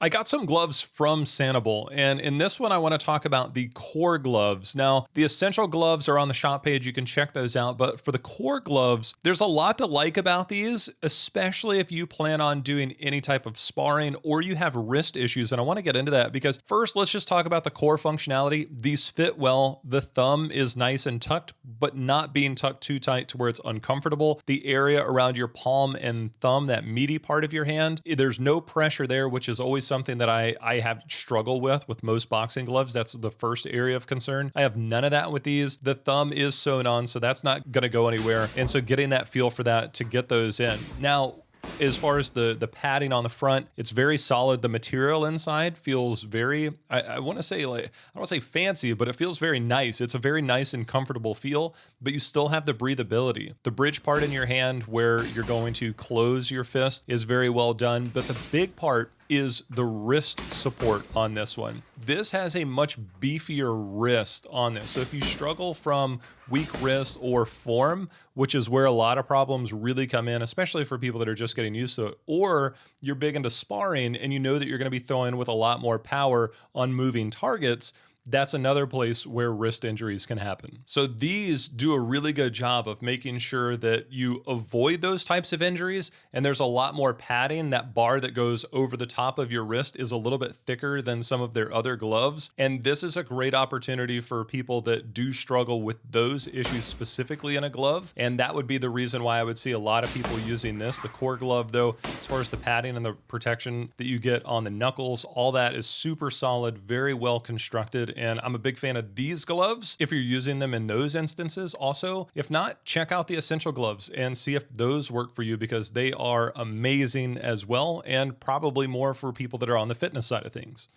I got some gloves from Sanabul, and in this one, I want to talk about the core gloves. Now, the essential gloves are on the shop page. You can check those out. But for the core gloves, there's a lot to like about these, especially if you plan on doing any type of sparring or you have wrist issues. And I want to get into that because first, let's just talk about the core functionality. These fit well. The thumb is nice and tucked, but not being tucked too tight to where it's uncomfortable. The area around your palm and thumb, that meaty part of your hand, there's no pressure there, which is always something that I have struggled with most boxing gloves. That's the first area of concern. I have none of that with these. The thumb is sewn on, so that's not going to go anywhere. And so getting that feel for that to get those in. Now, as far as the padding on the front, it's very solid. The material inside feels very, I want to say, like, I don't want to say fancy, but it feels very nice. It's a very nice and comfortable feel, but you still have the breathability. The bridge part in your hand where you're going to close your fist is very well done, but the big part is the wrist support on this one. This has a much beefier wrist on this. So if you struggle from weak wrist or form, which is where a lot of problems really come in, especially for people that are just getting used to it, or you're big into sparring and you know that you're going to be throwing with a lot more power on moving targets, that's another place where wrist injuries can happen. So these do a really good job of making sure that you avoid those types of injuries. And there's a lot more padding. That bar that goes over the top of your wrist is a little bit thicker than some of their other gloves. And this is a great opportunity for people that do struggle with those issues specifically in a glove. And that would be the reason why I would see a lot of people using this. The core glove, though, as far as the padding and the protection that you get on the knuckles, all that is super solid, very well constructed. And I'm a big fan of these gloves if you're using them in those instances. Also, if not, check out the essential gloves and see if those work for you, because they are amazing as well, and probably more for people that are on the fitness side of things.